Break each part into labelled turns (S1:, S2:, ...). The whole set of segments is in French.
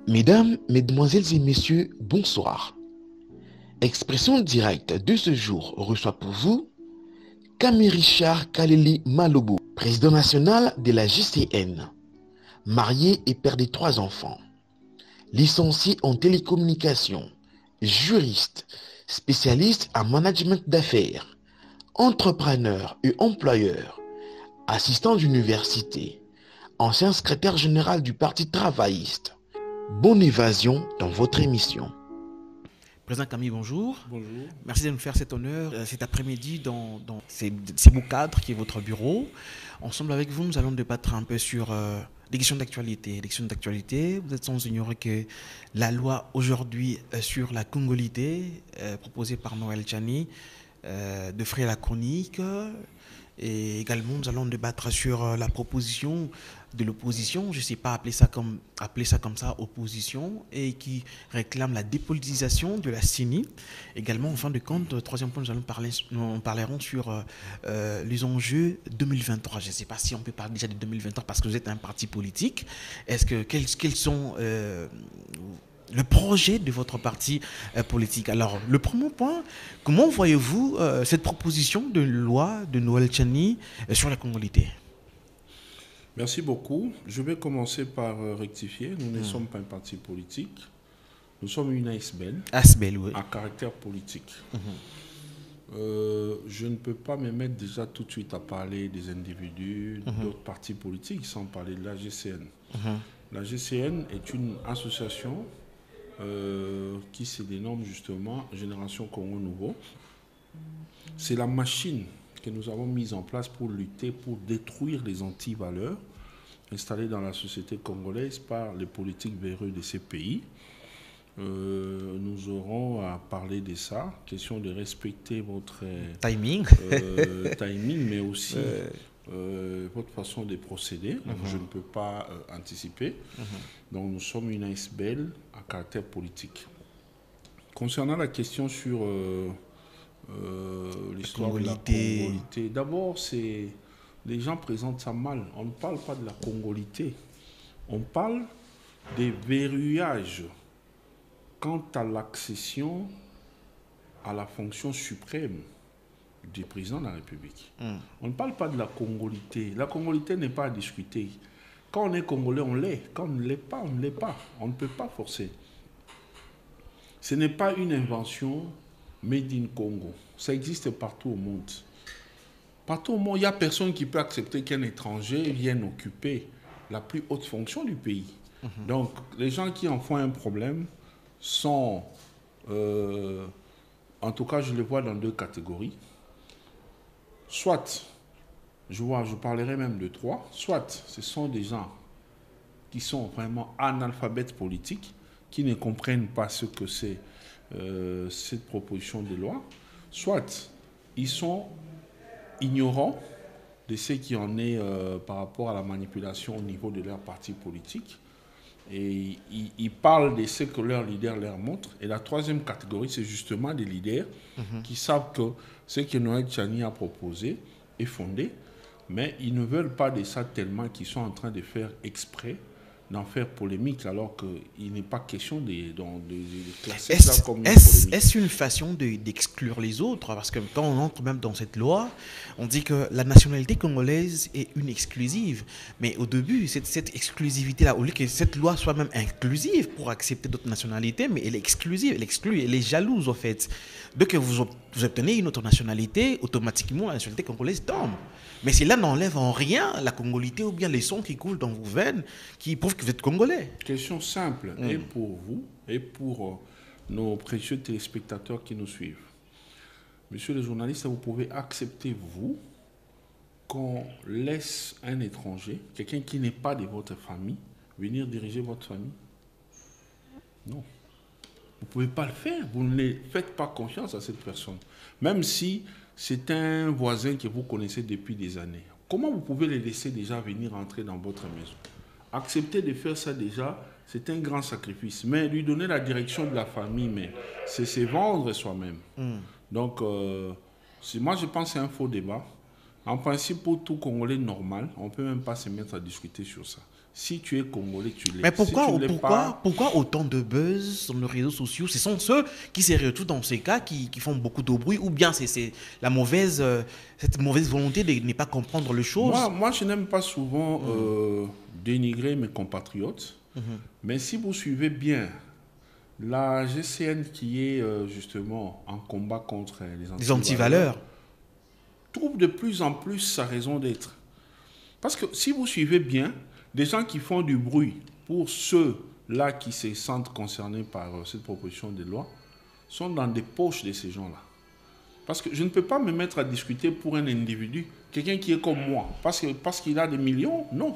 S1: Mesdames, Mesdemoiselles et Messieurs, bonsoir. Expression directe de ce jour reçoit pour vous Camille Richard Kaleli Malobo, président national de la GCN, marié et père de 3 enfants, licencié en télécommunications, juriste, spécialiste en management d'affaires, entrepreneur et employeur, assistant d'université, ancien secrétaire général du Parti travailliste. Bonne évasion dans votre émission.
S2: Président Camille, bonjour.
S3: Bonjour.
S2: Merci de nous faire cet honneur cet après-midi dans ces beaux cadres qui est votre bureau. Ensemble avec vous, nous allons débattre un peu sur des questions d'actualité. Vous êtes sans ignorer que la loi aujourd'hui sur la congolité, proposée par Noël Tchani, de frayer la chronique. Et également, nous allons débattre sur la proposition de l'opposition, je ne sais pas appeler ça comme ça, opposition, et qui réclame la dépolitisation de la CENI. Également, en fin de compte, troisième point, nous parlerons sur les enjeux 2023. Je ne sais pas si on peut parler déjà de 2023 parce que vous êtes un parti politique. Quels sont le projet de votre parti politique? Alors, le premier point, comment voyez-vous cette proposition de loi de Noël Tchani sur la congolité?
S3: Merci beaucoup. Je vais commencer par rectifier. Nous ne sommes pas un parti politique. Nous sommes une ASBEL.
S2: ASBEL, oui.
S3: À caractère politique. Je ne peux pas me mettre déjà tout de suite à parler des individus, d'autres partis politiques, sans parler de la GCN. La GCN est une association qui se dénomme justement Génération Congo Nouveau. C'est la machine que nous avons mise en place pour lutter, pour détruire les antivaleurs installées dans la société congolaise par les politiques véreux de ces pays. Nous aurons à parler de ça, question de respecter votre
S2: timing,
S3: mais aussi votre façon de procéder. Donc, je ne peux pas anticiper. Donc nous sommes une ASBEL à caractère politique. Concernant la question sur l'histoire de la congolité. D'abord, les gens présentent ça mal. On ne parle pas de la congolité. On parle des verrouillages quant à l'accession à la fonction suprême du président de la République. On ne parle pas de la congolité. La congolité n'est pas à discuter. Quand on est congolais, on l'est. Quand on ne l'est pas, on ne l'est pas. On ne peut pas forcer. Ce n'est pas une invention made in Congo. Ça existe partout au monde. Partout au monde, il n'y a personne qui peut accepter qu'un étranger vienne occuper la plus haute fonction du pays. Donc, les gens qui en font un problème sont, en tout cas, je les vois dans 2 catégories. Soit, je parlerai même de 3, soit ce sont des gens qui sont vraiment analphabètes politiques, qui ne comprennent pas ce que c'est cette proposition de loi, soit ils sont ignorants de ce qui en est par rapport à la manipulation au niveau de leur parti politique, et ils parlent de ce que leur leader leur montre. Et la 3e catégorie, c'est justement des leaders qui savent que ce que Noël Tchani a proposé est fondé, mais ils ne veulent pas de ça tellement qu'ils sont en train de faire exprès d'en faire polémique, alors qu'il n'est pas question de classer ça comme une polémique.
S2: Est-ce une façon d'exclure les autres? Parce que quand on entre même dans cette loi, on dit que la nationalité congolaise est une exclusive. Mais au début, cette exclusivité-là, au lieu que cette loi soit même inclusive pour accepter d'autres nationalités, mais elle est exclusive, elle exclut, elle est jalouse en fait. Dès que vous obtenez une autre nationalité, automatiquement la nationalité congolaise tombe. Mais cela n'enlève en rien la congolité ou bien les sons qui coulent dans vos veines qui prouvent que vous êtes congolais.
S3: Question simple, et pour vous, et pour nos précieux téléspectateurs qui nous suivent. Monsieur le journaliste, vous pouvez accepter, vous, qu'on laisse un étranger, quelqu'un qui n'est pas de votre famille, venir diriger votre famille? Non. Vous ne pouvez pas le faire. Vous ne faites pas confiance à cette personne. Même si c'est un voisin que vous connaissez depuis des années. Comment vous pouvez les laisser déjà venir entrer dans votre maison? Accepter de faire ça déjà, c'est un grand sacrifice. Mais lui donner la direction de la famille, mais c'est se vendre soi-même. Donc, moi je pense que c'est un faux débat. En principe, pour tout Congolais normal, on ne peut même pas se mettre à discuter sur ça. Si tu es Congolais, tu l'es.
S2: Mais pourquoi,
S3: Si tu l'es pas,
S2: pourquoi autant de buzz sur les réseaux sociaux? Ce sont ceux qui se retrouvent dans ces cas qui font beaucoup de bruit, ou bien c'est la mauvaise, cette mauvaise volonté de ne pas comprendre les choses?
S3: moi je n'aime pas souvent dénigrer mes compatriotes, mais si vous suivez bien la GCN qui est justement en combat contre
S2: Des antivaleurs.
S3: trouve de plus en plus sa raison d'être. Parce que si vous suivez bien, des gens qui font du bruit pour ceux-là qui se sentent concernés par cette proposition de loi sont dans des poches de ces gens-là. Parce que je ne peux pas me mettre à discuter pour un individu, quelqu'un qui est comme moi, parce qu'il a des millions, non.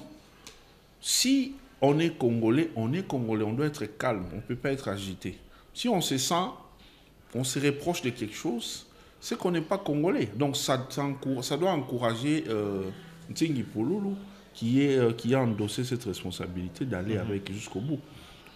S3: Si on est Congolais, on doit être calme, on ne peut pas être agité. Si on se sent, on se reproche de quelque chose, c'est qu'on n'est pas Congolais. Donc ça doit encourager Ntingi Pouloulou, qui a endossé cette responsabilité d'aller avec jusqu'au bout.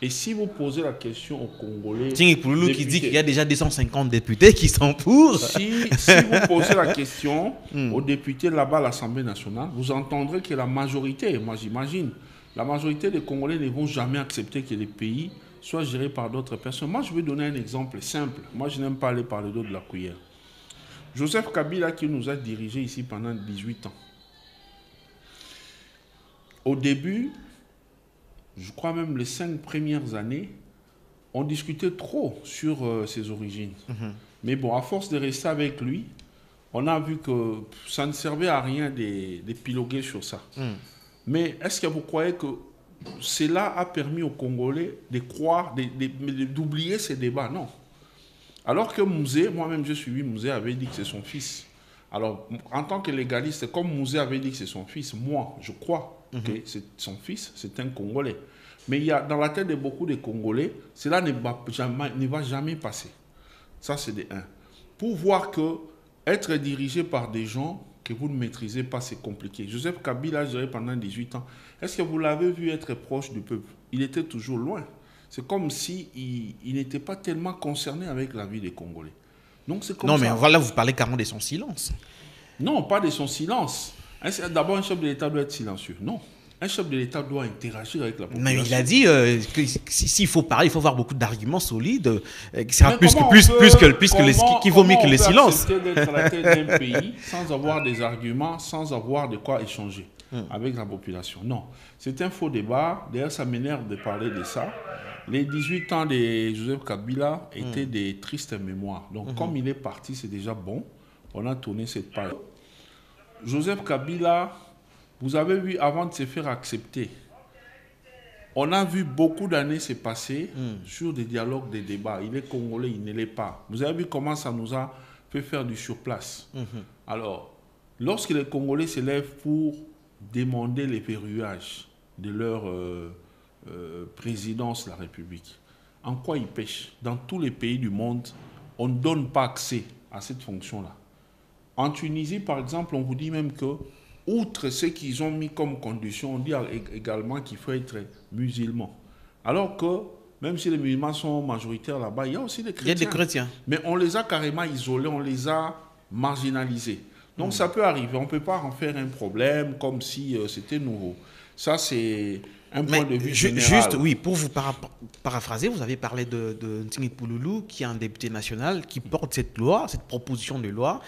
S3: Et si vous posez la question aux Congolais...
S2: Ntingi Pouloulou qui dit qu'il y a déjà 250 députés qui sont pour.
S3: Si vous posez la question aux députés là-bas à l'Assemblée nationale, vous entendrez que la majorité, moi j'imagine, la majorité des Congolais ne vont jamais accepter que les pays soient gérés par d'autres personnes. Moi, je vais donner un exemple simple. Moi, je n'aime pas aller par le dos de la cuillère. Joseph Kabila, qui nous a dirigés ici pendant 18 ans. Au début, je crois même les 5 premières années, on discutait trop sur ses origines. Mais bon, à force de rester avec lui, on a vu que ça ne servait à rien d'épiloguer sur ça. Mais est-ce que vous croyez que cela a permis aux Congolais de croire, d'oublier ces débats? Non. Alors que Mouzé, moi-même j'ai suivi Mouzé, avait dit que c'est son fils. Alors, en tant que légaliste, comme Mouzé avait dit que c'est son fils, moi, je crois que c'est son fils, c'est un Congolais. Mais il y a, dans la tête de beaucoup de Congolais, cela ne va jamais passer. Ça, c'est de 1. Pour voir que être dirigé par des gens que vous ne maîtrisez pas, c'est compliqué. Joseph Kabila a géré pendant 18 ans. Est-ce que vous l'avez vu être proche du peuple? Il était toujours loin. C'est comme s'il n'était pas tellement concerné avec la vie des Congolais. Donc c'est comme ça.
S2: Non, mais voilà, vous parlez carrément de son silence.
S3: Non, pas de son silence. D'abord, un chef de l'État doit être silencieux. Non. Un chef de l'État doit interagir avec la population.
S2: Mais il a dit que s'il faut parler, il faut avoir beaucoup d'arguments solides. Qui vaut mieux que le silence.
S3: Comment on peut accepter d'être à la tête d'un pays sans avoir des arguments, sans avoir de quoi échanger avec la population? Non. C'est un faux débat. D'ailleurs, ça m'énerve de parler de ça. Les 18 ans de Joseph Kabila étaient des tristes mémoires. Donc, comme il est parti, c'est déjà bon. On a tourné cette page. Joseph Kabila, vous avez vu, avant de se faire accepter, on a vu beaucoup d'années se passer sur des dialogues, des débats. Il est Congolais, il ne l'est pas. Vous avez vu comment ça nous a fait faire du surplace. Alors, lorsque les Congolais se lèvent pour demander les verrouillages de leur présidence de la République, en quoi ils pêchent? Dans tous les pays du monde, on ne donne pas accès à cette fonction-là. En Tunisie, par exemple, on vous dit même que, outre ce qu'ils ont mis comme condition, on dit également qu'il faut être musulman. Alors que, même si les musulmans sont majoritaires là-bas, il y a aussi des chrétiens.
S2: Il y a des chrétiens.
S3: Mais on les a carrément isolés, on les a marginalisés. Donc ça peut arriver, on ne peut pas en faire un problème comme si c'était nouveau. Ça, c'est un point de vue général.
S2: Juste, oui, pour vous paraphraser, vous avez parlé de Ntingi Pouloulou, qui est un député national, qui porte cette loi, cette proposition de loi.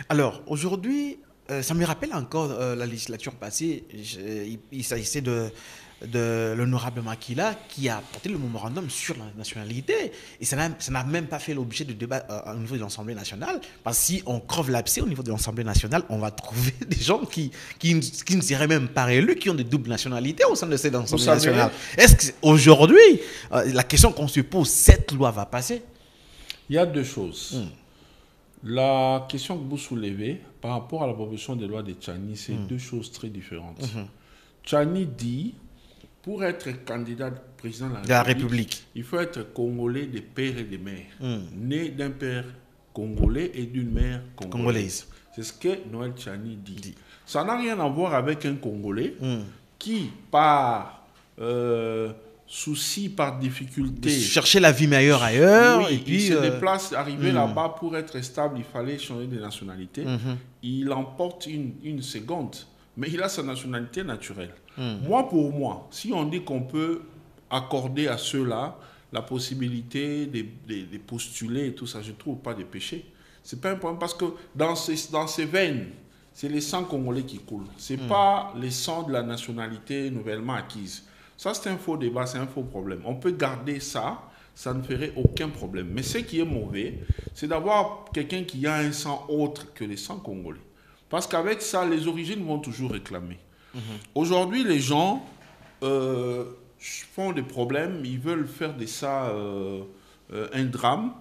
S2: Alors, aujourd'hui, ça me rappelle encore la législature passée. Il s'agissait de l'honorable Makila qui a porté le mémorandum sur la nationalité. Et ça n'a même pas fait l'objet de débat au niveau de l'Assemblée nationale. Parce que si on creve l'abcès au niveau de l'Assemblée nationale, on va trouver des gens qui ne seraient même pas réélus, qui ont des doubles nationalités au sein de cette Assemblée nationale. Est-ce qu'aujourd'hui, la question qu'on se pose, cette loi va passer?
S3: Il y a deux choses. La question que vous soulevez par rapport à la proposition de loi de Tchani, c'est deux choses très différentes. Tchani dit, pour être candidat président de la République, il faut être Congolais de père et de mère. Né d'un père congolais et d'une mère congolaise. C'est ce que Noël Tchani dit. Ça n'a rien à voir avec un Congolais qui, par souci, par difficulté...
S2: Chercher la vie meilleure ailleurs.
S3: Oui,
S2: et puis,
S3: il se déplace, arrivé là-bas pour être stable, il fallait changer de nationalité. Il emporte une seconde, mais il a sa nationalité naturelle. Moi, pour moi, si on dit qu'on peut accorder à ceux-là la possibilité de postuler et tout ça, je ne trouve pas de péché. Ce n'est pas un problème parce que dans ces veines, c'est les sangs congolais qui coulent. Ce n'est pas les sangs de la nationalité nouvellement acquise. Ça, c'est un faux débat, c'est un faux problème. On peut garder ça, ça ne ferait aucun problème. Mais ce qui est mauvais, c'est d'avoir quelqu'un qui a un sang autre que les sangs congolais. Parce qu'avec ça, les origines vont toujours réclamer. Aujourd'hui, les gens font des problèmes, ils veulent faire de ça un drame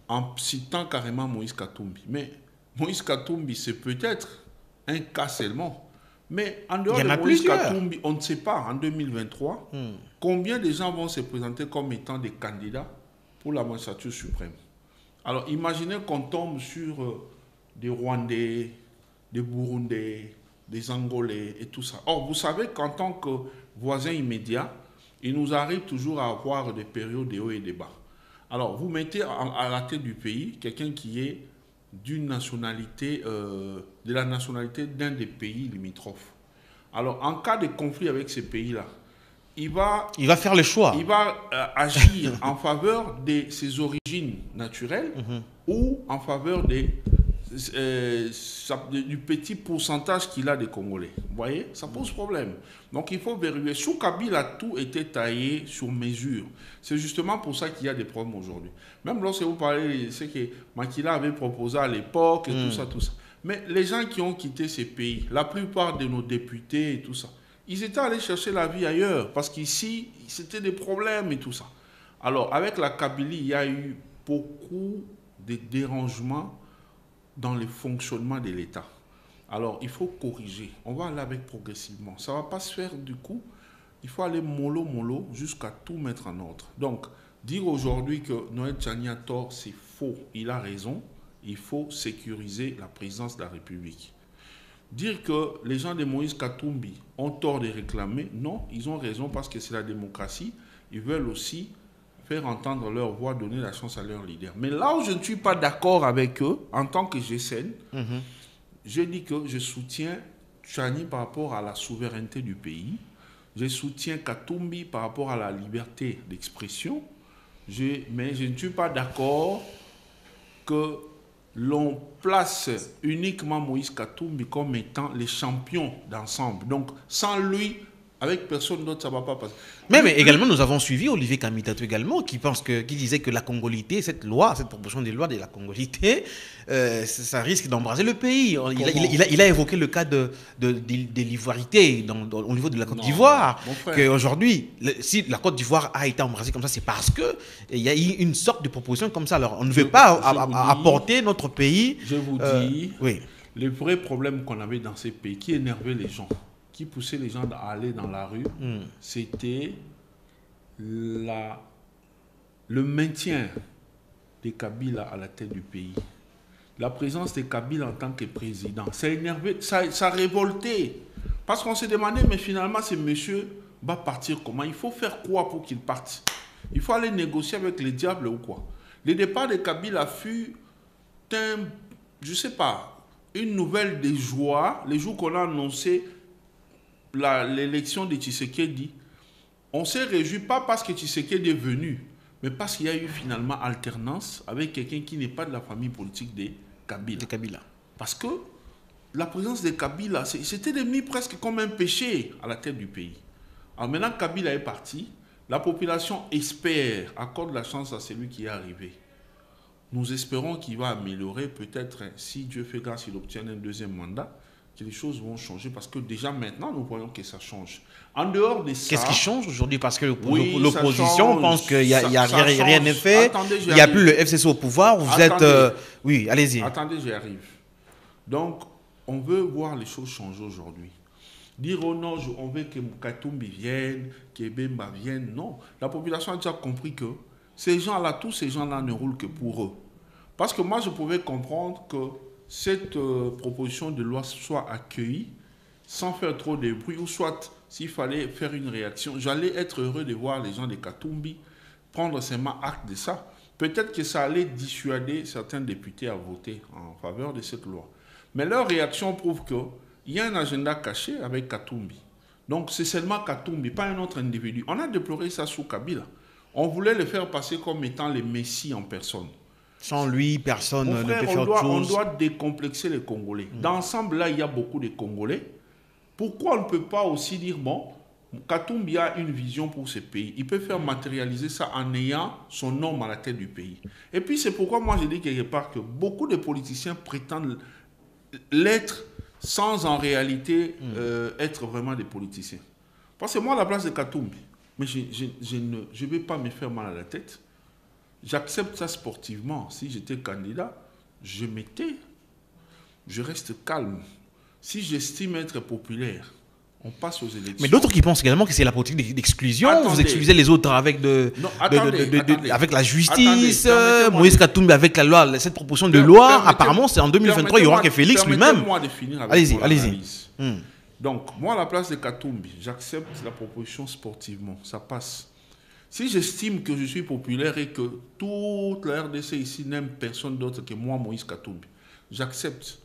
S3: en citant carrément Moïse Katumbi. Mais Moïse Katumbi, c'est peut-être un cas seulement. Mais en dehors de Moïse Katumbi, on ne sait pas, en 2023, combien de gens vont se présenter comme étant des candidats pour la magistrature suprême. Alors, imaginez qu'on tombe sur des Rwandais, des Burundais, des Angolais et tout ça. Or, vous savez qu'en tant que voisins immédiats, il nous arrive toujours à avoir des périodes de hauts et de bas. Alors, vous mettez à la tête du pays quelqu'un qui est d'une nationalité, de la nationalité d'un des pays limitrophes. Alors, en cas de conflit avec ces pays-là, il va
S2: faire le choix.
S3: Il va agir en faveur de ses origines naturelles ou en faveur du petit pourcentage qu'il a des Congolais. Vous voyez, ça pose problème. Donc il faut vérifier. Sous Kabila, tout était taillé sur mesure. C'est justement pour ça qu'il y a des problèmes aujourd'hui. Même lorsque vous parlez de ce que Makila avait proposé à l'époque et tout ça. Mais les gens qui ont quitté ces pays, la plupart de nos députés et tout ça, ils étaient allés chercher la vie ailleurs parce qu'ici, c'était des problèmes et tout ça. Alors, avec la Kabylie, il y a eu beaucoup de dérangements dans le fonctionnement de l'État. Alors, il faut corriger. On va aller avec progressivement. Ça ne va pas se faire du coup. Il faut aller mollo jusqu'à tout mettre en ordre. Donc, dire aujourd'hui que Noël Tchani a tort, c'est faux. Il a raison. Il faut sécuriser la présidence de la République. Dire que les gens de Moïse Katumbi ont tort de réclamer, non, ils ont raison parce que c'est la démocratie. Ils veulent aussi faire entendre leur voix, donner la chance à leur leader. Mais là où je ne suis pas d'accord avec eux, en tant que GSN, je dis que je soutiens Tchani par rapport à la souveraineté du pays. Je soutiens Katumbi par rapport à la liberté d'expression. Mais je ne suis pas d'accord que l'on place uniquement Moïse Katumbi comme étant les champions d'ensemble. Donc, sans lui, avec personne d'autre, ça ne va pas passer.
S2: Mais également, nous avons suivi Olivier Kamitatou également, qui disait que la congolité, cette proposition de loi de la congolité, ça risque d'embraser le pays. Il a évoqué le cas de l'ivoirité au niveau de la Côte d'Ivoire. Qu'aujourd'hui, si la Côte d'Ivoire a été embrasée comme ça, c'est parce qu'il y a eu une sorte de proposition comme ça. Alors, on ne veut pas apporter notre pays.
S3: Je vous dis, le vrai problème qu'on avait dans ces pays, qui énervait les gens, qui poussait les gens à aller dans la rue, c'était le maintien de Kabila à la tête du pays. La présence de Kabila en tant que président, ça a énervé, ça a révolté. Parce qu'on s'est demandé, mais finalement, ce monsieur va partir comment? Il faut faire quoi pour qu'il parte? Il faut aller négocier avec les diables ou quoi? Le départ de Kabila fut je ne sais pas, une nouvelle de joie. Les jours qu'on a annoncé l'élection de Tshisekedi, on s'est réjoui pas parce que Tshisekedi est venu, mais parce qu'il y a eu finalement alternance avec quelqu'un qui n'est pas de la famille politique de Kabila. Parce que la présence de Kabila, c'était devenu presque comme un péché à la tête du pays. Alors maintenant, Kabila est parti, la population espère, accorde la chance à celui qui est arrivé. Nous espérons qu'il va améliorer, peut-être si Dieu fait grâce, il obtient un deuxième mandat, que les choses vont changer parce que déjà maintenant nous voyons que ça change. En dehors de ça...
S2: Qu'est-ce qui change aujourd'hui? Parce que l'opposition pense qu'il n'y a rien n'est fait, il n'y a plus le FCC au pouvoir, vous êtes... oui, allez-y.
S3: Attendez, j'y arrive. Donc, on veut voir les choses changer aujourd'hui. Dire oh non, on veut que Katumbi vienne, que Bemba vienne, non. La population a déjà compris que ces gens-là, tous ces gens-là ne roulent que pour eux. Parce que moi, je pouvais comprendre que cette proposition de loi soit accueillie sans faire trop de bruit, ou soit, s'il fallait faire une réaction, j'allais être heureux de voir les gens de Katumbi prendre seulement acte de ça. Peut-être que ça allait dissuader certains députés à voter en faveur de cette loi. Mais leur réaction prouve qu'il y a un agenda caché avec Katumbi. Donc c'est seulement Katumbi, pas un autre individu. On a déploré ça sous Kabila. On voulait le faire passer comme étant le Messie en personne.
S2: Sans lui, personne
S3: Mon frère,
S2: ne peut faire autre
S3: on
S2: chose.
S3: doit décomplexer les Congolais. Dans l'ensemble, là, il y a beaucoup de Congolais. Pourquoi on ne peut pas aussi dire, bon, Katumbi a une vision pour ce pays. Il peut faire matérialiser ça en ayant son homme à la tête du pays. Et puis, c'est pourquoi moi, je dis quelque part que beaucoup de politiciens prétendent l'être sans en réalité être vraiment des politiciens. Parce que moi, à la place de Katumbi, mais je ne vais pas me faire mal à la tête. J'accepte ça sportivement. Si j'étais candidat, je m'étais. Je reste calme. Si j'estime être populaire, on passe aux élections.
S2: Mais d'autres qui pensent également que c'est la politique d'exclusion.
S3: Attendez.
S2: Vous exclusez les autres avec,
S3: Attendez.
S2: avec la justice.
S3: Permettez-moi
S2: Moïse Katumbi avec la loi, cette proposition de loi. Apparemment, c'est en 2023, il y aura que Félix lui-même.
S3: Permettez-moi de finir avec
S2: Allez-y,
S3: mon
S2: allez-y.
S3: analyse. Donc, moi, à la place de Katumbi, j'accepte la proposition sportivement. Ça passe. Si j'estime que je suis populaire et que toute la RDC ici n'aime personne d'autre que moi, Moïse Katumbi, j'accepte.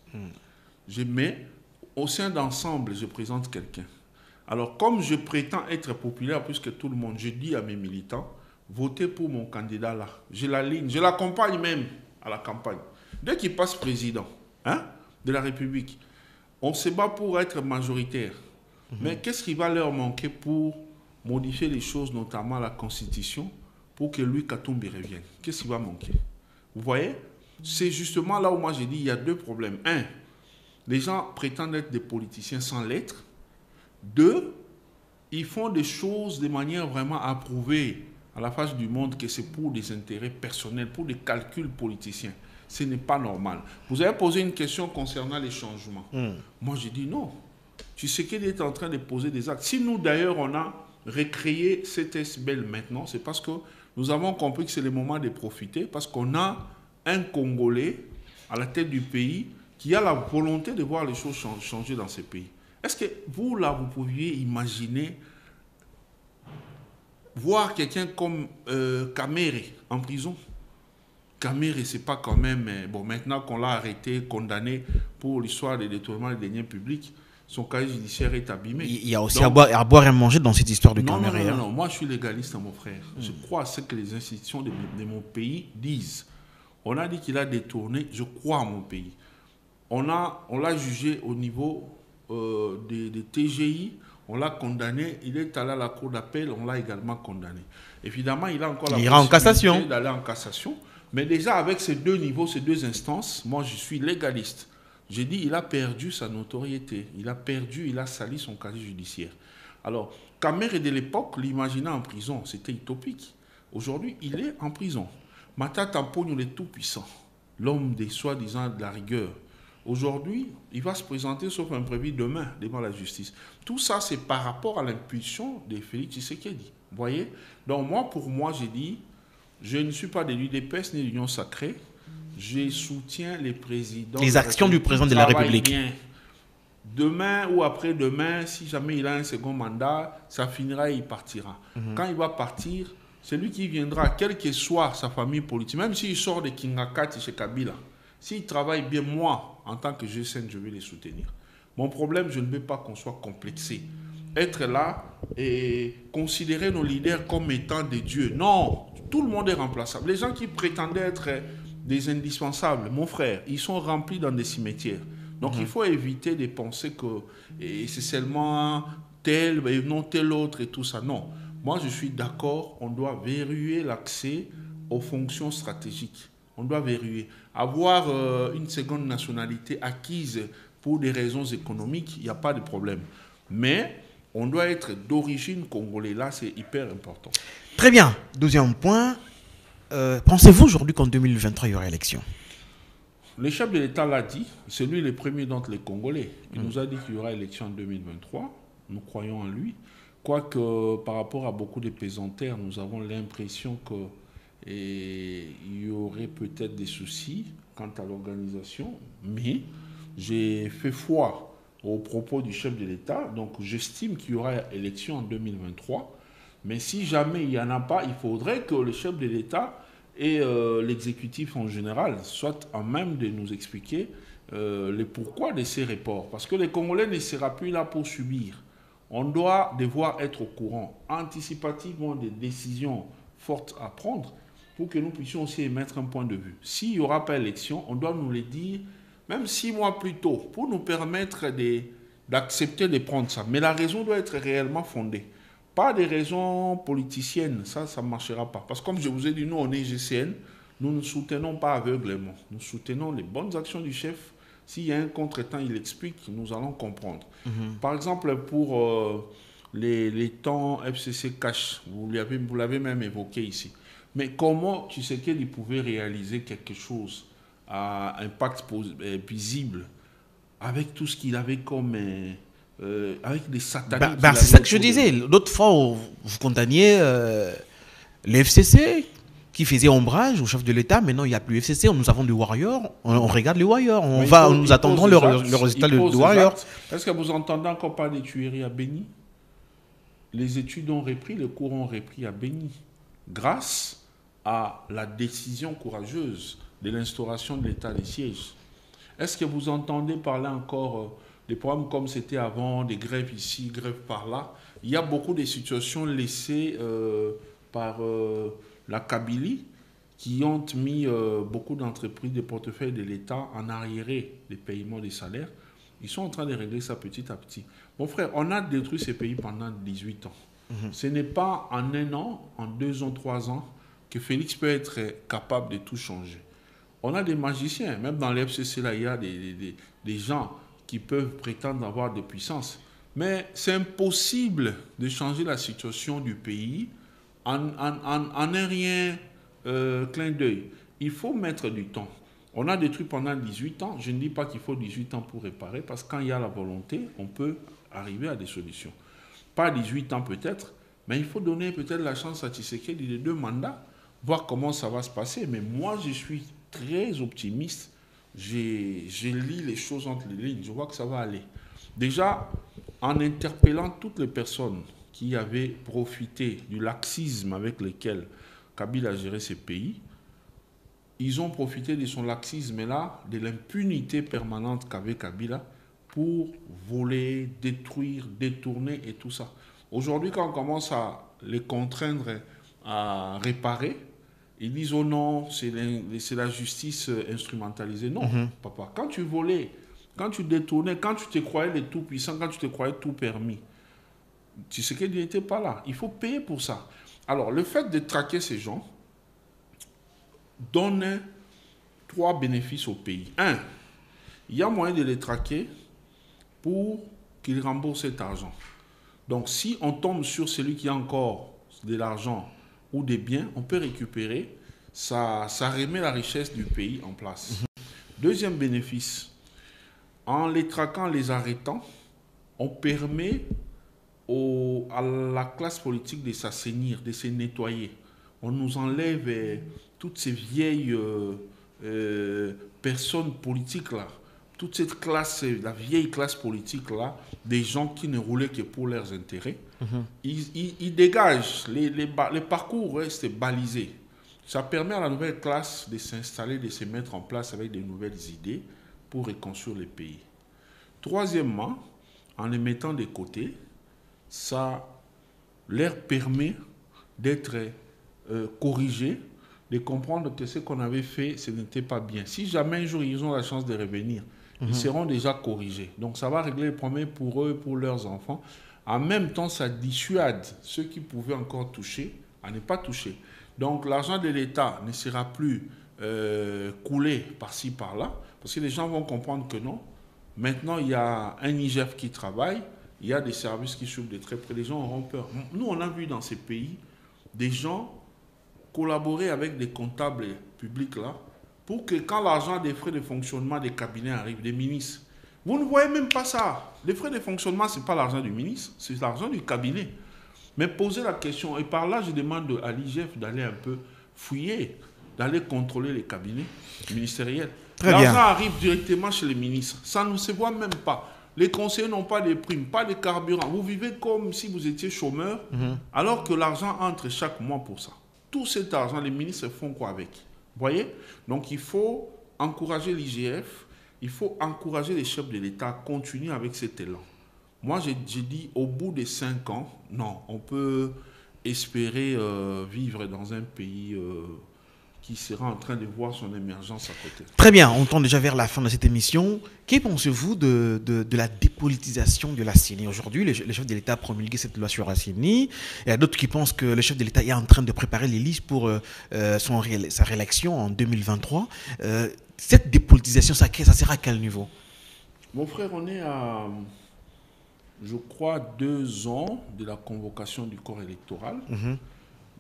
S3: Je mets au sein d'ensemble, je présente quelqu'un. Alors, comme je prétends être populaire plus que tout le monde, je dis à mes militants, votez pour mon candidat là. Je l'aligne, je l'accompagne même à la campagne. Dès qu'il passe président de la République, on se bat pour être majoritaire. Mais qu'est-ce qui va leur manquer pour modifier les choses, notamment la Constitution, pour que lui, Katumbi, revienne? Qu'est-ce qui va manquer? Vous voyez? C'est justement là où moi j'ai dit il y a deux problèmes. Un, les gens prétendent être des politiciens sans l'être. Deux, ils font des choses de manière vraiment à prouver à la face du monde que c'est pour des intérêts personnels, pour des calculs politiciens. Ce n'est pas normal. Vous avez posé une question concernant les changements. Moi, j'ai dit non. Tshisekedi est en train de poser des actes. Si nous, d'ailleurs, on a recréé CTS-BEL maintenant, c'est parce que nous avons compris que c'est le moment de profiter, parce qu'on a un Congolais à la tête du pays qui a la volonté de voir les choses changer dans ce pays. Est-ce que vous, là, vous pouviez imaginer voir quelqu'un comme Kamere en prison? Kamere, c'est pas quand même... bon, maintenant qu'on l'a arrêté, condamné pour l'histoire des détournements des deniers publics, son casier judiciaire est abîmé.
S2: Il y a aussi à boire et à manger dans cette histoire de Kamere.
S3: Non, moi je suis légaliste, mon frère. Je crois à ce que les institutions de mon pays disent. On a dit qu'il a détourné, je crois à mon pays. On l'a jugé au niveau des TGI, on l'a condamné, il est allé à la cour d'appel, on l'a également condamné. Évidemment, il a encore la possibilité d'aller en cassation. Mais déjà, avec ces deux niveaux, ces deux instances, moi, je suis légaliste. J'ai dit, il a perdu sa notoriété. Il a sali son casier judiciaire. Alors, Kamere de l'époque, l'imaginer en prison, c'était utopique. Aujourd'hui, il est en prison. Matata Mpogno, le tout-puissant, l'homme des soi-disant de la rigueur. Aujourd'hui, il va se présenter, sauf imprévu, demain, devant la justice. Tout ça, c'est par rapport à l'impulsion de Félix Tshisekedi. Vous voyez? Donc, pour moi, j'ai dit, je ne suis pas de l'UDPS ni de l'Union sacrée. Je soutiens les présidents.
S2: Les actions du président de la République.
S3: Bien. Demain ou après-demain, si jamais il a un second mandat, ça finira et il partira. Quand il va partir, c'est lui qui viendra, quelle que soit sa famille politique, même s'il sort de Kingakati chez Kabila, s'il travaille bien, moi, en tant que GSN, je vais les soutenir. Mon problème, je ne veux pas qu'on soit complexé. Être là et considérer nos leaders comme étant des dieux. Non, tout le monde est remplaçable. Les gens qui prétendaient être des indispensables, mon frère, ils sont remplis dans des cimetières. Donc il faut éviter de penser que c'est seulement tel et non tel autre et tout ça. Non, moi je suis d'accord, on doit verrouiller l'accès aux fonctions stratégiques. On doit verrouiller. Avoir une seconde nationalité acquise pour des raisons économiques, il n'y a pas de problème. Mais on doit être d'origine congolaise. Là, c'est hyper important.
S2: Très bien. Deuxième point. Pensez-vous aujourd'hui qu'en 2023, il y aura élection?
S3: Le chef de l'État l'a dit. C'est lui le premier d'entre les Congolais. Il nous a dit qu'il y aura élection en 2023. Nous croyons en lui. Quoique, par rapport à beaucoup de pesanteurs, nous avons l'impression qu'il y aurait peut-être des soucis quant à l'organisation. Mais j'ai fait foi aux propos du chef de l'État. Donc, j'estime qu'il y aura élection en 2023. Mais si jamais il n'y en a pas, il faudrait que le chef de l'État et l'exécutif en général soient en même de nous expliquer le pourquoi de ces reports. Parce que les Congolais ne seront plus là pour subir. on doit devoir être au courant anticipativement des décisions fortes à prendre pour que nous puissions aussi émettre un point de vue. S'il n'y aura pas élection, on doit nous le dire même 6 mois plus tôt pour nous permettre d'accepter de prendre ça. Mais la raison doit être réellement fondée. Pas des raisons politiciennes, ça ne marchera pas. Parce que comme je vous ai dit, nous, on est GCN, nous ne soutenons pas aveuglément. Nous soutenons les bonnes actions du chef. S'il y a un contretemps, il explique, nous allons comprendre. Par exemple, pour les temps FCC cash, vous l'avez même évoqué ici. Mais comment Tshisekedi pouvait réaliser quelque chose à impact visible avec tout ce qu'il avait comme... avec des satellites.
S2: C'est ça que je disais. L'autre fois, vous condamniez le FCC qui faisait ombrage au chef de l'État. Maintenant, il n'y a plus FCC. Nous avons des Warriors. On regarde les Warriors. Nous attendrons le résultat de Warriors.
S3: Est-ce que vous entendez encore parler des tueries à Béni? Les études ont repris, les cours ont repris à Béni. Grâce à la décision courageuse de l'instauration de l'état de siège. Est-ce que vous entendez parler encore des problèmes comme c'était avant, des grèves ici, grèves par là? Il y a beaucoup de situations laissées par la Kabylie qui ont mis beaucoup d'entreprises, des portefeuilles de l'État en arriéré des paiements des salaires. Ils sont en train de régler ça petit à petit. Mon frère, on a détruit ces pays pendant 18 ans. Ce n'est pas en 1 an, en 2 ans, 3 ans que Félix peut être capable de tout changer. On a des magiciens, même dans l'FCC, là, il y a des gens qui peuvent prétendre avoir des puissances. Mais c'est impossible de changer la situation du pays en un rien clin d'œil. Il faut mettre du temps. On a détruit pendant 18 ans. Je ne dis pas qu'il faut 18 ans pour réparer, parce que quand il y a la volonté, on peut arriver à des solutions. Pas 18 ans peut-être, mais il faut donner peut-être la chance à Tshisekedi de 2 mandats, voir comment ça va se passer. Mais moi, je suis très optimiste. Je lis les choses entre les lignes. Je vois que ça va aller. Déjà, en interpellant toutes les personnes qui avaient profité du laxisme avec lequel Kabila a géré ces pays, ils ont profité de son laxisme-là, de l'impunité permanente qu'avait Kabila pour voler, détruire, détourner et tout ça. Aujourd'hui, quand on commence à les contraindre à réparer, ils disent « Oh non, c'est la justice instrumentalisée ». Non, papa. Quand tu volais, quand tu détournais, quand tu te croyais les tout-puissants, quand tu te croyais tout permis, tu sais qu'il n'était pas là. Il faut payer pour ça. Alors, le fait de traquer ces gens donne 3 bénéfices au pays. 1, il y a moyen de les traquer pour qu'ils remboursent cet argent. Donc, si on tombe sur celui qui a encore de l'argent ou des biens, on peut récupérer, ça remet la richesse du pays en place. Deuxième bénéfice, en les traquant, les arrêtant, on permet à la classe politique de s'assainir, de se nettoyer. On nous enlève toutes ces vieilles personnes politiques-là, toute cette classe, la vieille classe politique-là, des gens qui ne roulaient que pour leurs intérêts. Ils dégagent, les parcours restent balisés. Ça permet à la nouvelle classe de s'installer, de se mettre en place avec de nouvelles idées pour reconstruire le pays. Troisièmement, en les mettant de côté, ça leur permet d'être corrigés, de comprendre que ce qu'on avait fait, ce n'était pas bien. Si jamais un jour ils ont la chance de revenir, ils seront déjà corrigés. Donc ça va régler les problèmes pour eux et pour leurs enfants. En même temps, ça dissuade ceux qui pouvaient encore toucher à ne pas toucher. Donc l'argent de l'État ne sera plus coulé par-ci, par-là, parce que les gens vont comprendre que non. Maintenant, il y a un IGF qui travaille, il y a des services qui suivent de très près, les gens auront peur. Nous, on a vu dans ces pays des gens collaborer avec des comptables publics là, pour que quand l'argent des frais de fonctionnement des cabinets arrive, des ministres, vous ne voyez même pas ça. Les frais de fonctionnement, ce n'est pas l'argent du ministre, c'est l'argent du cabinet. Mais posez la question, et par là, je demande à l'IGF d'aller un peu fouiller, d'aller contrôler les cabinets ministériels. L'argent arrive directement chez les ministres. Ça ne se voit même pas. Les conseillers n'ont pas de primes, pas de carburant. Vous vivez comme si vous étiez chômeur, alors que l'argent entre chaque mois pour ça. Tout cet argent, les ministres font quoi avec? Vous voyez? Donc, il faut encourager l'IGF, il faut encourager les chefs de l'État à continuer avec cet élan. Moi, j'ai dit, au bout de 5 ans, non, on peut espérer vivre dans un pays qui sera en train de voir son émergence à côté.
S2: Très bien, on tend déjà vers la fin de cette émission. Que pensez-vous de la dépolitisation de la CENI? Aujourd'hui, le chef de l'État a promulgué cette loi sur la CENI. Il y a d'autres qui pensent que le chef de l'État est en train de préparer les listes pour sa réélection en 2023. Cette dépolitisation, ça sera à quel niveau?
S3: Mon frère, on est à, je crois, 2 ans de la convocation du corps électoral.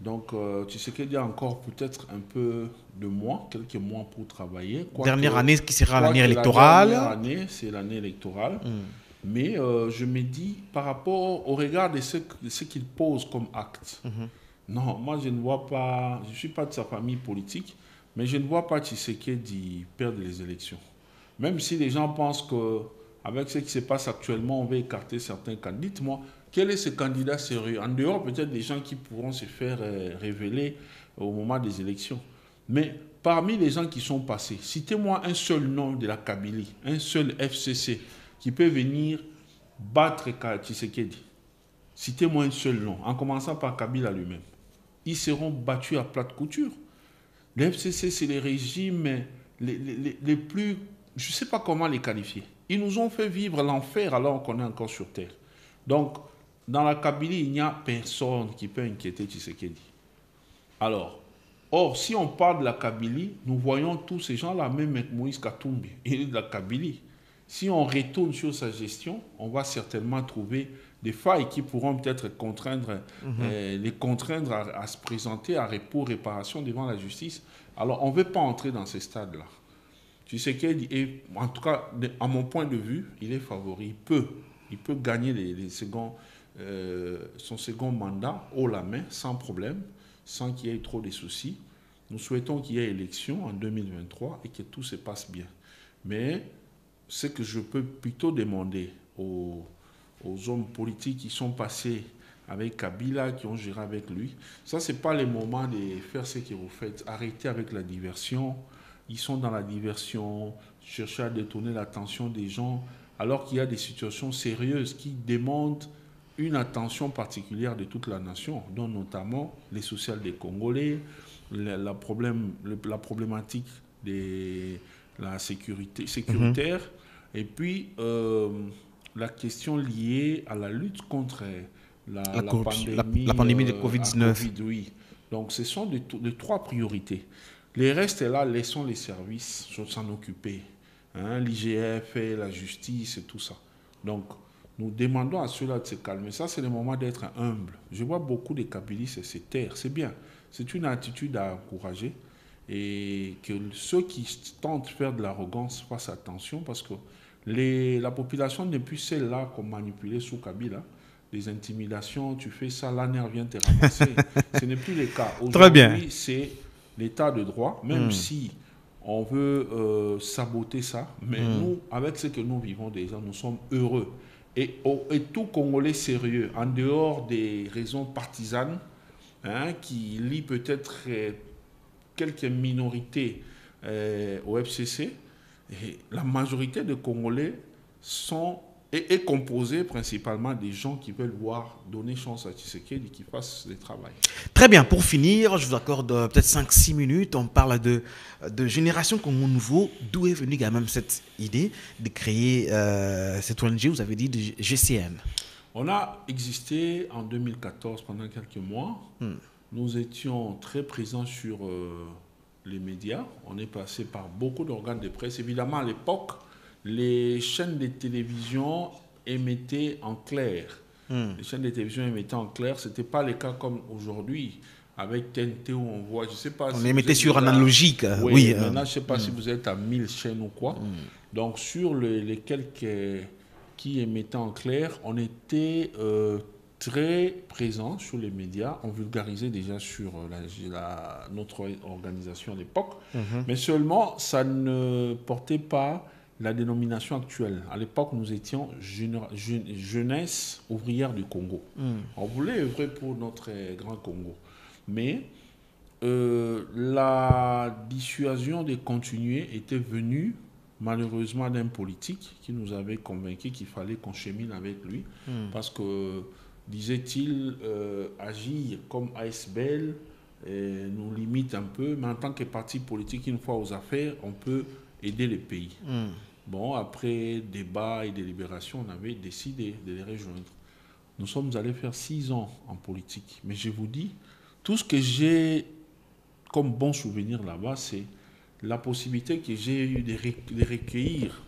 S3: Donc, tu sais qu'il y a encore peut-être un peu de mois, quelques mois pour travailler.
S2: Dernière année qui sera l'année électorale.
S3: La dernière année, c'est l'année électorale. Mais je me dis, par rapport au regard de ce qu'il pose comme acte, non, moi je ne vois pas, je ne suis pas de sa famille politique, mais je ne vois pas Tshisekedi perdre les élections. Même si les gens pensent qu'avec ce qui se passe actuellement, on va écarter certains candidats. Dites-moi, quel est ce candidat sérieux? En dehors peut-être des gens qui pourront se faire révéler au moment des élections. Mais parmi les gens qui sont passés, citez-moi un seul nom de la Kabylie, un seul FCC qui peut venir battre Tshisekedi. Citez-moi un seul nom, en commençant par Kabila lui-même. Ils seront battus à plate couture. Les FCC, c'est les régimes les plus... Je ne sais pas comment les qualifier. Ils nous ont fait vivre l'enfer alors qu'on est encore sur Terre. Donc, dans la Kabylie, il n'y a personne qui peut inquiéter Tshisekedi. Alors, or, si on parle de la Kabylie, nous voyons tous ces gens-là, même avec Moïse Katumbi, il est de la Kabylie. Si on retourne sur sa gestion, on va certainement trouver des failles qui pourront peut-être les contraindre à se présenter pour réparation devant la justice. Alors, on ne veut pas entrer dans ces stades-là. Tshisekedi, en tout cas, à mon point de vue, il est favori. Il peut gagner son second mandat haut la main, sans problème, sans qu'il y ait trop de soucis. Nous souhaitons qu'il y ait élection en 2023 et que tout se passe bien. Mais ce que je peux plutôt demander aux hommes politiques qui sont passés avec Kabila, qui ont géré avec lui, ça, ce n'est pas le moment de faire ce que vous faites. Arrêtez avec la diversion. Ils sont dans la diversion, chercher à détourner l'attention des gens, alors qu'il y a des situations sérieuses qui demandent une attention particulière de toute la nation, dont notamment les sociales des Congolais, la problématique de la sécuritaire, et puis la question liée à la lutte contre la
S2: pandémie de Covid-19.
S3: Oui. Donc ce sont les 3 priorités. Les restes, là, laissons les services s'en occuper. L'IGF, la justice et tout ça. Donc, nous demandons à ceux-là de se calmer. Ça, c'est le moment d'être humble. Je vois beaucoup de Kabylistes se taire. C'est bien. C'est une attitude à encourager. Et que ceux qui tentent de faire de l'arrogance fassent attention parce que la population n'est plus celle-là qu'on manipulait sous Kabila. Les intimidations, tu fais ça, la nerf vient te ramasser. Ce n'est plus le cas. Aujourd'hui, c'est l'état de droit, même si on veut saboter ça, mais nous, avec ce que nous vivons déjà, nous sommes heureux. Et tout Congolais sérieux, en dehors des raisons partisanes, qui lient peut-être quelques minorités au FCC, et la majorité des Congolais est composée principalement des gens qui veulent voir donner chance à Tshisekedi qui fasse le travail.
S2: Très bien, pour finir, je vous accorde peut-être 5-6 minutes. On parle de Génération Congo Nouveau. D'où est venue quand même cette idée de créer cette ONG, vous avez dit, de GCN?
S3: On a existé en 2014 pendant quelques mois. Nous étions très présents sur les médias. On est passé par beaucoup d'organes de presse. Évidemment, à l'époque, les chaînes de télévision émettaient en clair. Les chaînes de télévision émettaient en clair. Ce n'était pas le cas comme aujourd'hui, avec TNT où on voit, je sais pas...
S2: On émettait sur analogique.
S3: Oui, maintenant, je ne sais pas si vous êtes à 1000 chaînes ou quoi. Donc, sur les quelques qui émettaient en clair, on était très présents sur les médias. On vulgarisait déjà sur notre organisation à l'époque. Mais seulement, ça ne portait pas la dénomination actuelle. À l'époque, nous étions Jeunesse ouvrière du Congo. On voulait œuvrer pour notre grand Congo. Mais la dissuasion de continuer était venue malheureusement d'un politique qui nous avait convaincus qu'il fallait qu'on chemine avec lui, parce que, disait-il, agir comme ASBL nous limite un peu, mais en tant que parti politique, une fois aux affaires, on peut aider le pays. Bon, après débat et délibération, on avait décidé de les rejoindre. Nous sommes allés faire 6 ans en politique. Mais je vous dis, tout ce que j'ai comme bon souvenir là-bas, c'est la possibilité que j'ai eue de recueillir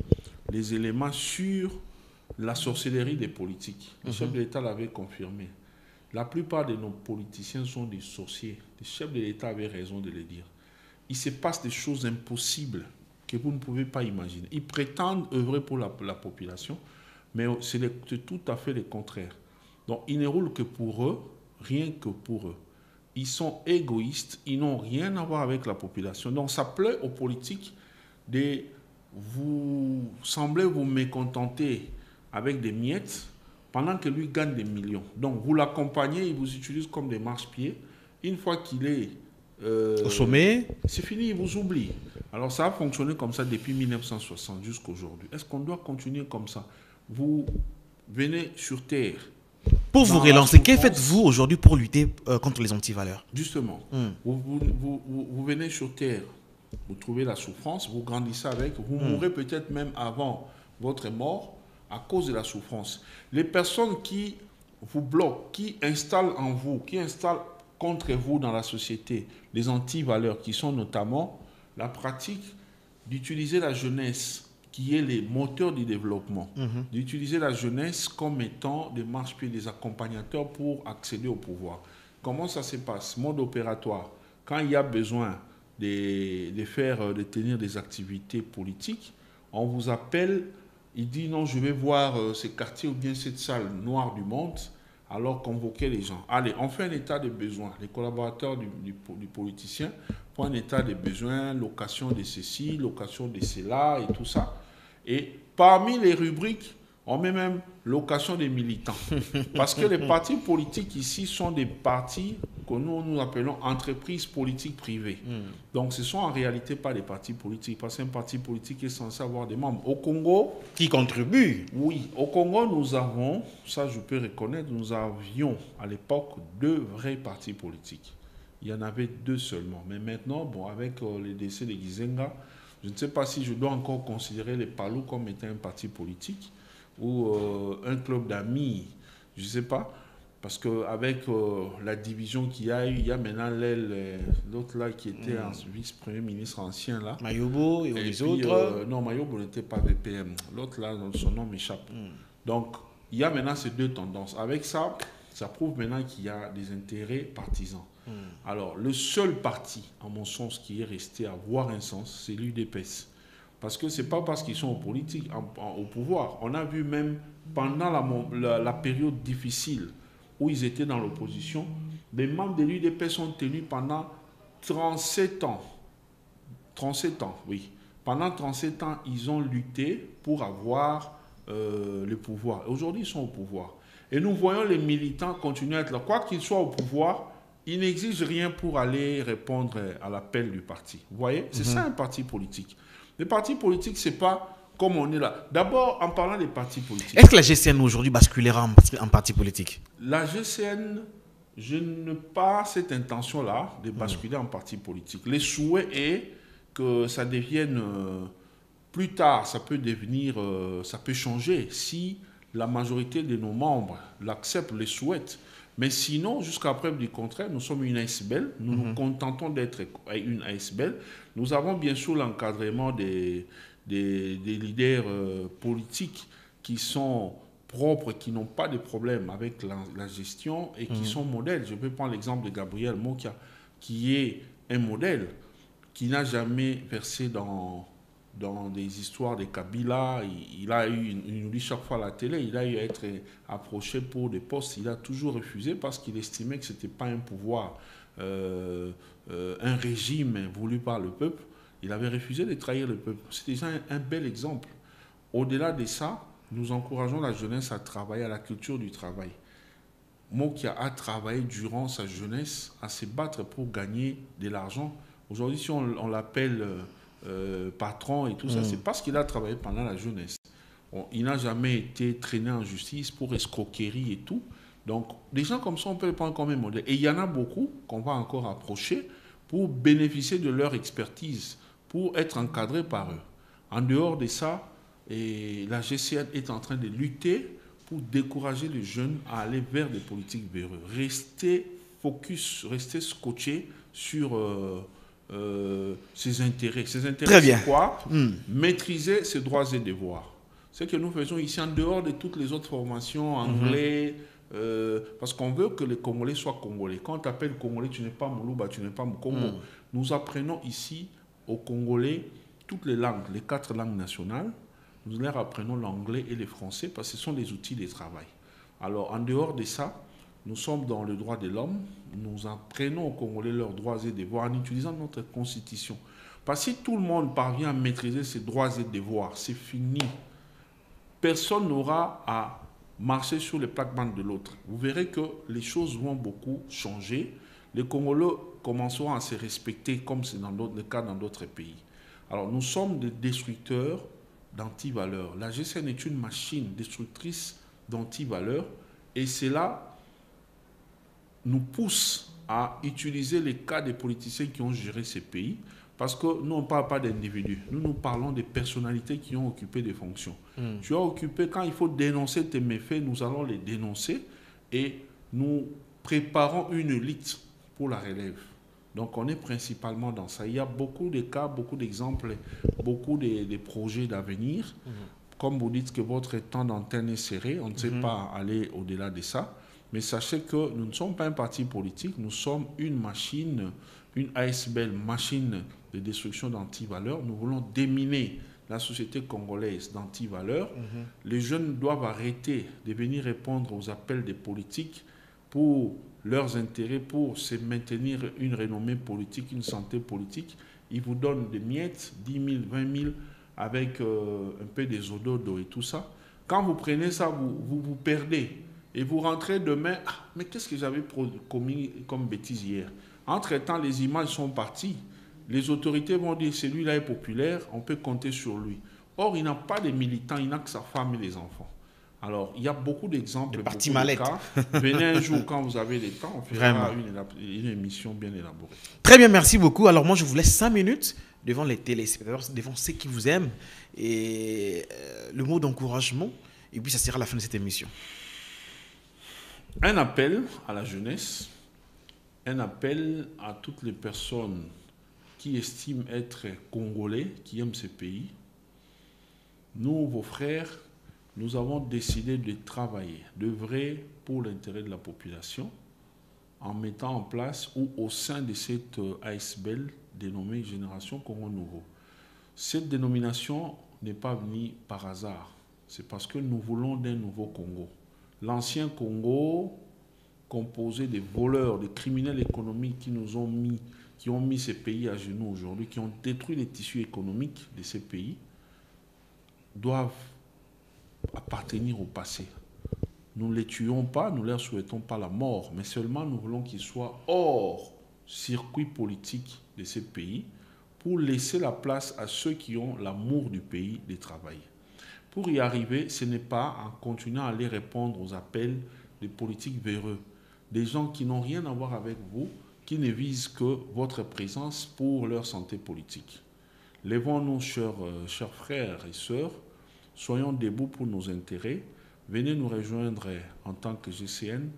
S3: les éléments sur la sorcellerie des politiques. Le chef de l'État l'avait confirmé. La plupart de nos politiciens sont des sorciers. Le chef de l'État avait raison de le dire. Il se passe des choses impossibles que vous ne pouvez pas imaginer. Ils prétendent œuvrer pour la population, mais c'est tout à fait le contraire. Donc, ils ne roulent que pour eux, rien que pour eux. Ils sont égoïstes, ils n'ont rien à voir avec la population. Donc, ça plaît aux politiques de vous sembler vous mécontenter avec des miettes pendant que lui gagne des millions. Donc, vous l'accompagnez, il vous utilise comme des marche-pieds. Une fois qu'il est
S2: au sommet,
S3: c'est fini, il vous oublie. Alors, ça a fonctionné comme ça depuis 1960 jusqu'à aujourd'hui. Est-ce qu'on doit continuer comme ça? Vous venez sur Terre.
S2: Pour vous relancer, que faites-vous aujourd'hui pour lutter contre les antivaleurs?
S3: Justement, vous venez sur Terre, vous trouvez la souffrance, vous grandissez avec, vous mourrez peut-être même avant votre mort à cause de la souffrance. Les personnes qui vous bloquent, qui installent en vous, qui installent contre vous dans la société les antivaleurs, qui sont notamment la pratique d'utiliser la jeunesse, qui est les moteurs du développement, d'utiliser la jeunesse comme étant des marche-pieds, des accompagnateurs pour accéder au pouvoir. Comment ça se passe? Mode opératoire. Quand il y a besoin de tenir des activités politiques, on vous appelle, il dit non, je vais voir ce quartier ou bien cette salle noire du monde, alors convoquez les gens. Allez, on fait un état de besoin. Les collaborateurs du politicien font un état de besoin, location de ceci, location de cela et tout ça. Et parmi les rubriques, on met même location des militants. Parce que les partis politiques ici sont des partis que nous appelons entreprises politiques privées. Donc ce ne sont en réalité pas des partis politiques, parce qu'un parti politique est censé avoir des membres. Au Congo...
S2: Qui contribuent?
S3: Oui, au Congo, nous avons, ça je peux reconnaître, nous avions à l'époque 2 vrais partis politiques. Il y en avait 2 seulement. Mais maintenant, bon, avec le décès de Gizenga, je ne sais pas si je dois encore considérer les Palou comme étant un parti politique ou un club d'amis, je ne sais pas, parce qu'avec la division qu'il y a eu, il y a maintenant l'autre là qui était un vice-premier ministre ancien là.
S2: Mayobo et les autres.
S3: Non, Mayobo n'était pas VPM. L'autre là, son nom m'échappe. Donc, il y a maintenant ces 2 tendances. Avec ça, ça prouve maintenant qu'il y a des intérêts partisans. Alors, le seul parti, à mon sens, qui est resté à avoir un sens, c'est l'UDPS. Parce que ce n'est pas parce qu'ils sont au pouvoir. On a vu même pendant la période difficile où ils étaient dans l'opposition, les membres de l'UDPS ont tenu pendant 37 ans. 37 ans, oui. Pendant 37 ans, ils ont lutté pour avoir le pouvoir. Aujourd'hui, ils sont au pouvoir. Et nous voyons les militants continuer à être là. Quoi qu'ils soient au pouvoir, ils n'exigent rien pour aller répondre à l'appel du parti. Vous voyez? C'est ça un parti politique. Les partis politiques, ce n'est pas comme on est là. D'abord, en parlant des partis politiques.
S2: Est-ce que la GCN aujourd'hui basculera en parti politique?
S3: La GCN, je n'ai pas cette intention-là de basculer en parti politique. Le souhait est que ça devienne, plus tard, ça peut devenir, ça peut changer si la majorité de nos membres l'acceptent, le souhaitent. Mais sinon, jusqu'à preuve du contraire, nous sommes une ASBL, nous nous contentons d'être une ASBL. Nous avons bien sûr l'encadrement des leaders politiques qui sont propres, qui n'ont pas de problème avec la gestion et qui sont modèles. Je peux prendre l'exemple de Gabriel Mokia, qui est un modèle, qui n'a jamais versé dans des histoires de Kabila. Il nous dit chaque fois à la télé, il a eu à être approché pour des postes. Il a toujours refusé parce qu'il estimait que ce n'était pas un pouvoir, un régime voulu par le peuple. Il avait refusé de trahir le peuple. C'est déjà un bel exemple. Au-delà de ça, nous encourageons la jeunesse à travailler à la culture du travail. Mokia a travaillé durant sa jeunesse à se battre pour gagner de l'argent. Aujourd'hui, si on l'appelle patron et tout ça, c'est parce qu'il a travaillé pendant la jeunesse. Il n'a jamais été traîné en justice pour escroquerie et tout. Donc, des gens comme ça, on peut les prendre comme un modèle. Et il y en a beaucoup qu'on va encore approcher pour bénéficier de leur expertise, pour être encadrés par eux. En dehors de ça, la GCN est en train de lutter pour décourager les jeunes à aller vers des politiques véreux. Rester focus, rester scotché sur ses intérêts. Ses intérêts, c'est quoi? Maîtriser ses droits et devoirs. Ce que nous faisons ici, en dehors de toutes les autres formations, anglais, parce qu'on veut que les Congolais soient Congolais. Quand on t'appelle Congolais, tu n'es pas Moulouba, tu n'es pas Moukongo. Nous apprenons ici aux Congolais toutes les langues, les 4 langues nationales. Nous leur apprenons l'anglais et le français parce que ce sont des outils de travail. Alors, en dehors de ça, nous sommes dans le droit de l'homme. Nous apprenons aux Congolais leurs droits et devoirs en utilisant notre constitution. Parce que si tout le monde parvient à maîtriser ses droits et devoirs, c'est fini. Personne n'aura à marcher sur les plates-bandes de l'autre. Vous verrez que les choses vont beaucoup changer. Les Congolais commenceront à se respecter comme c'est le cas dans d'autres pays. Alors, nous sommes des destructeurs d'antivaleurs. La GCN est une machine destructrice d'antivaleurs et cela nous pousse à utiliser les cas des politiciens qui ont géré ces pays parce que nous, on ne parle pas d'individus. Nous parlons des personnalités qui ont occupé des fonctions. Tu as occupé, quand il faut dénoncer tes méfaits, nous allons les dénoncer et nous préparons une élite pour la relève. Donc, on est principalement dans ça. Il y a beaucoup de cas, beaucoup d'exemples, beaucoup de projets d'avenir. Comme vous dites que votre temps d'antenne est serré, on ne sait pas aller au-delà de ça. Mais sachez que nous ne sommes pas un parti politique, nous sommes une machine, une ASBL, machine de destruction d'antivaleurs. Nous voulons déminer la société congolaise d'antivaleurs. Les jeunes doivent arrêter de venir répondre aux appels des politiques pour leurs intérêts, pour se maintenir une renommée politique, une santé politique. Ils vous donnent des miettes, 10 000, 20 000, avec un peu des ododos et tout ça. Quand vous prenez ça, vous perdez. Et vous rentrez demain, mais qu'est-ce que j'avais commis comme bêtise hier? Entre-temps, les images sont parties. Les autorités vont dire, celui-là est populaire, on peut compter sur lui. Or, il n'a pas de militants, il n'a que sa femme et les enfants. Alors, il y a beaucoup d'exemples, beaucoup de cas. Venez un jour, quand vous avez le temps, on fera une émission bien élaborée.
S2: Très bien, merci beaucoup. Alors, moi, je vous laisse 5 minutes devant les téléspectateurs, devant ceux qui vous aiment, et le mot d'encouragement, et puis ça sera la fin de cette émission.
S3: Un appel à la jeunesse, un appel à toutes les personnes qui estiment être congolais, qui aiment ce pays. Nous, vos frères, nous avons décidé de travailler, d'œuvrer pour l'intérêt de la population en mettant en place ou au sein de cette ASBL dénommée Génération Congo Nouveau. Cette dénomination n'est pas venue par hasard. C'est parce que nous voulons d'un nouveau Congo. L'ancien Congo, composé des voleurs, des criminels économiques qui ont mis ces pays à genoux aujourd'hui, qui ont détruit les tissus économiques de ces pays, doivent appartenir au passé. Nous ne les tuons pas, nous ne leur souhaitons pas la mort, mais seulement nous voulons qu'ils soient hors circuit politique de ces pays pour laisser la place à ceux qui ont l'amour du pays de travailler. Pour y arriver, ce n'est pas en continuant à aller répondre aux appels des politiques véreux, des gens qui n'ont rien à voir avec vous, qui ne visent que votre présence pour leur santé politique. Lèvons-nous, chers frères et sœurs, soyons debout pour nos intérêts. Venez nous rejoindre en tant que GCN.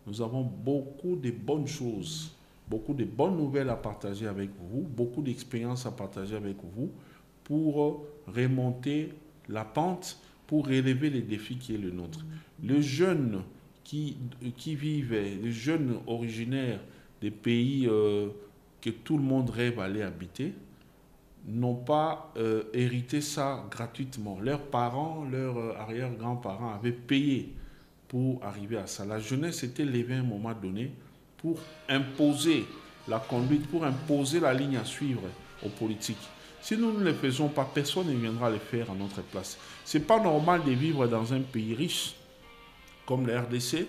S3: Nous avons beaucoup de bonnes choses, beaucoup de bonnes nouvelles à partager avec vous, beaucoup d'expériences à partager avec vous pour remonter la pente, pour relever les défis qui est le nôtre. Les jeunes qui vivent, les jeunes originaires des pays que tout le monde rêve aller habiter, n'ont pas hérité ça gratuitement. Leurs parents, leurs arrière-grands-parents avaient payé pour arriver à ça. La jeunesse s'était levée à un moment donné pour imposer la conduite, pour imposer la ligne à suivre aux politiques. Si nous ne le faisons pas, personne ne viendra le faire à notre place. Ce n'est pas normal de vivre dans un pays riche comme la RDC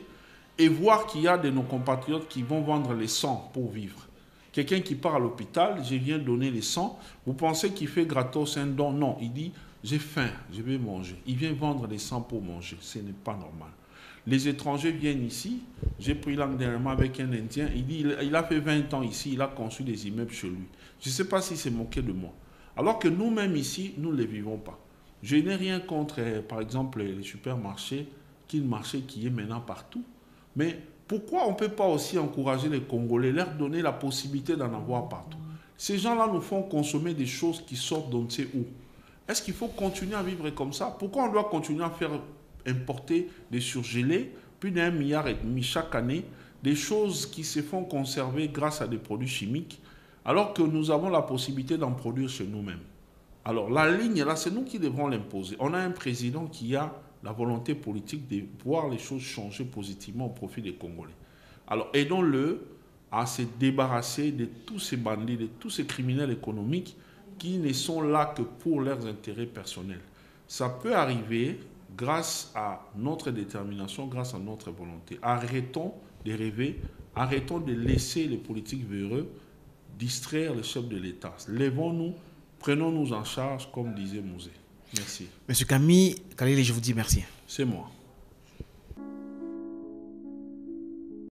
S3: et voir qu'il y a de nos compatriotes qui vont vendre les sangs pour vivre. Quelqu'un qui part à l'hôpital, je viens donner les sangs, vous pensez qu'il fait gratos un don? Non, il dit, j'ai faim, je vais manger. Il vient vendre les sangs pour manger, ce n'est pas normal. Les étrangers viennent ici, j'ai pris langue dernièrement avec un Indien, il dit, il a fait 20 ans ici, il a construit des immeubles chez lui. Je ne sais pas s'il s'est moqué de moi. Alors que nous-mêmes ici, nous ne les vivons pas. Je n'ai rien contre, par exemple, les supermarchés, qui est un marché qui est maintenant partout. Mais pourquoi on ne peut pas aussi encourager les Congolais, leur donner la possibilité d'en avoir partout? Ces gens-là nous font consommer des choses qui sortent d'on ne sait où. Est-ce qu'il faut continuer à vivre comme ça? Pourquoi on doit continuer à faire importer des surgelés, plus d'1,5 milliard chaque année, des choses qui se font conserver grâce à des produits chimiques, alors que nous avons la possibilité d'en produire chez nous-mêmes? Alors la ligne, là, c'est nous qui devrons l'imposer. On a un président qui a la volonté politique de voir les choses changer positivement au profit des Congolais. Alors aidons-le à se débarrasser de tous ces bandits, de tous ces criminels économiques qui ne sont là que pour leurs intérêts personnels. Ça peut arriver grâce à notre détermination, grâce à notre volonté. Arrêtons de rêver, arrêtons de laisser les politiques véreux distraire le chef de l'État. Lèvons-nous, prenons-nous en charge, comme disait Mouzé. Merci.
S2: Monsieur Camille Kalele, je vous dis merci.
S3: C'est moi.